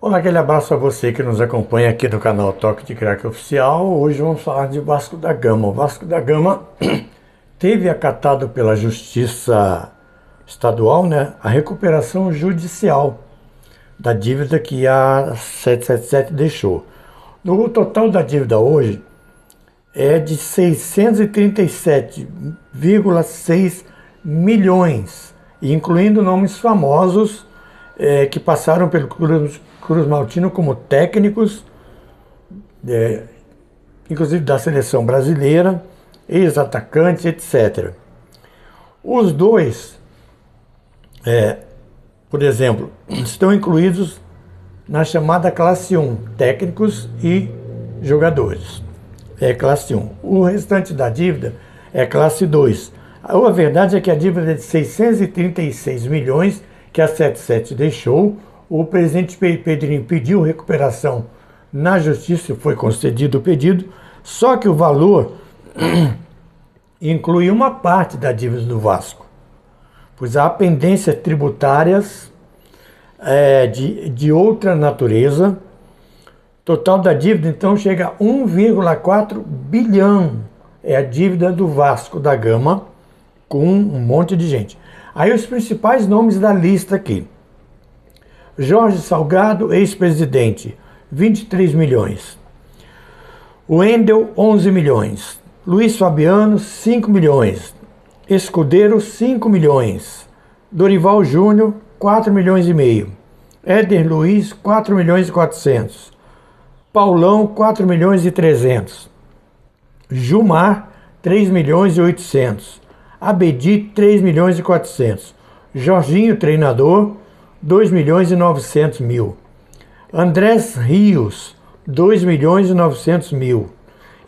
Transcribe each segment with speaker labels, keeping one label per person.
Speaker 1: Olá, aquele abraço a você que nos acompanha aqui no canal Toque de Crack Oficial. Hoje vamos falar de Vasco da Gama. O Vasco da Gama teve acatado pela Justiça Estadual, a recuperação judicial da dívida que a 777 deixou. No total da dívida hoje é de 637,6 milhões, incluindo nomes famosos que passaram pelo Cruz Maltino como técnicos, inclusive da seleção brasileira, ex-atacantes, etc. Os dois, por exemplo, estão incluídos na chamada classe 1, técnicos e jogadores. É classe 1. O restante da dívida é classe 2. A verdade é que a dívida é de 636 milhões que a 77 deixou. O presidente Pedrinho pediu recuperação na justiça, foi concedido o pedido, só que o valor inclui uma parte da dívida do Vasco, pois há pendências tributárias de outra natureza. Total da dívida, então, chega a 1,4 bilhão. É a dívida do Vasco da Gama, com um monte de gente. Aí os principais nomes da lista aqui. Jorge Salgado, ex-presidente, 23 milhões. Wendel, 11 milhões. Luiz Fabiano, 5 milhões. Escudeiro, 5 milhões. Dorival Júnior, 4 milhões e meio. Éder Luiz, 4 milhões e 400. Paulão, 4 milhões e 300. Gilmar, 3 milhões e 800. Abedi, 3 milhões e 400. Jorginho, treinador, 2 milhões e 900 mil. Andrés Rios, 2 milhões e 900 mil.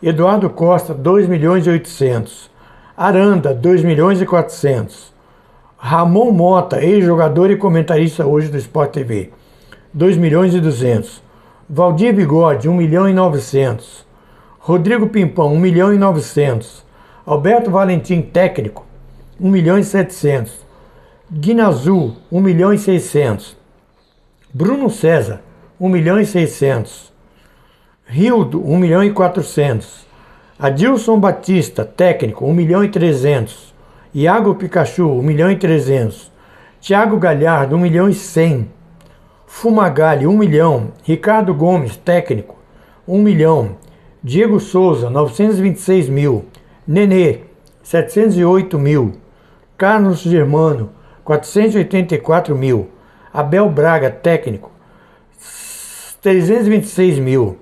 Speaker 1: Eduardo Costa, 2 milhões e 800. Aranda, 2 milhões e 400. Ramon Mota, ex-jogador e comentarista hoje do Sport TV, 2 milhões e 200. Valdir Bigode, 1 milhão e 900. Rodrigo Pimpão, 1 milhão e 900. Alberto Valentim, técnico, 1 milhão e 700. Guinazul, 1 milhão e 600. Bruno César, 1 milhão e 600. Rildo, 1 milhão e 400. Adilson Batista, técnico, 1 milhão e 300. Iago Pikachu, 1 milhão e 300. Thiago Galhardo, 1 milhão e 100. Fumagalli, 1 milhão. Ricardo Gomes, técnico, 1 milhão. Diego Souza, 926 mil. Nenê, 708 mil. Carlos Germano, 484 mil. Abel Braga, técnico, 326 mil.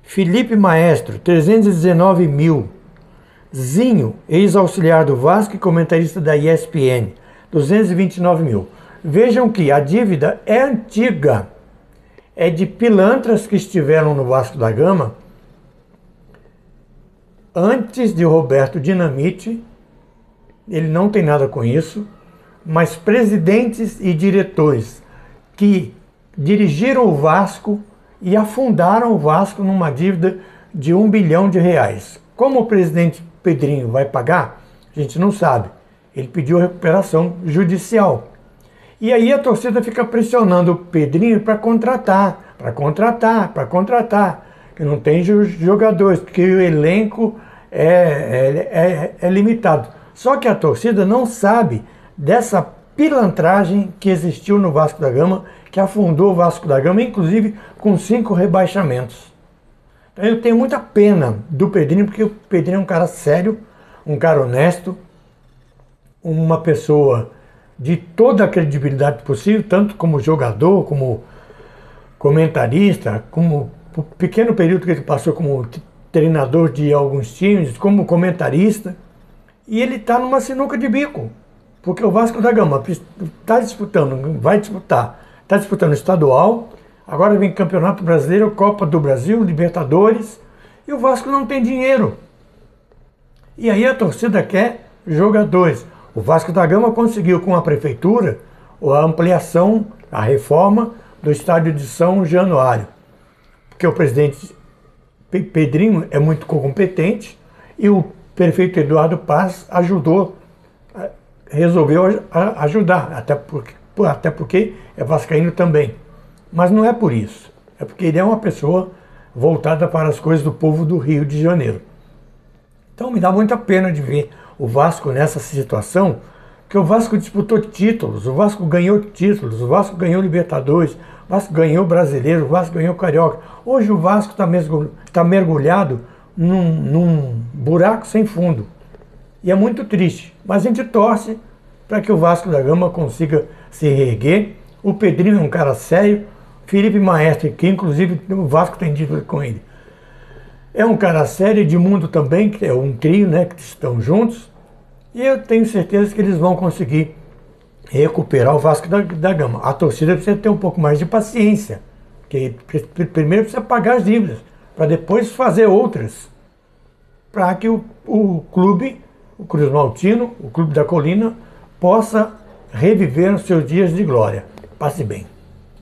Speaker 1: Felipe Maestro, 319 mil. Zinho, ex-auxiliar do Vasco e comentarista da ESPN, 229 mil. Vejam que a dívida é antiga, é de pilantras que estiveram no Vasco da Gama antes de Roberto Dinamite. Ele não tem nada com isso, mas presidentes e diretores que dirigiram o Vasco e afundaram o Vasco numa dívida de 1 bilhão de reais. Como o presidente Pedrinho vai pagar, a gente não sabe. Ele pediu recuperação judicial. E aí a torcida fica pressionando o Pedrinho para contratar, que não tem jogadores, porque o elenco é limitado. Só que a torcida não sabe dessa pilantragem que existiu no Vasco da Gama, que afundou o Vasco da Gama, inclusive com 5 rebaixamentos. Então eu tenho muita pena do Pedrinho, porque o Pedrinho é um cara sério, um cara honesto, uma pessoa de toda a credibilidade possível, tanto como jogador, como comentarista, como o pequeno período que ele passou como treinador de alguns times, como comentarista. E ele está numa sinuca de bico, porque o Vasco da Gama está disputando, vai disputar, está disputando estadual, agora vem Campeonato Brasileiro, Copa do Brasil, Libertadores, e o Vasco não tem dinheiro. E aí a torcida quer jogadores. O Vasco da Gama conseguiu com a prefeitura a ampliação, a reforma do estádio de São Januário, porque o presidente Pedrinho é muito competente e o prefeito Eduardo Paz resolveu ajudar, até porque é vascaíno também. Mas não é por isso. É porque ele é uma pessoa voltada para as coisas do povo do Rio de Janeiro. Então me dá muita pena de ver o Vasco nessa situação, porque o Vasco disputou títulos, o Vasco ganhou títulos, o Vasco ganhou Libertadores, o Vasco ganhou Brasileiro, o Vasco ganhou Carioca. Hoje o Vasco está mergulhado num buraco sem fundo. E é muito triste, mas a gente torce para que o Vasco da Gama consiga se reerguer. O Pedrinho é um cara sério, Felipe Maestro, que inclusive o Vasco tem dito com ele, é um cara sério. Edmundo também, que é um trio, né, que estão juntos. E eu tenho certeza que eles vão conseguir recuperar o Vasco da Gama. A torcida precisa ter um pouco mais de paciência, porque primeiro precisa pagar as dívidas, para depois fazer outras, para que o clube, o Cruz Maltino, o Clube da Colina, possa reviver os seus dias de glória. Passe bem.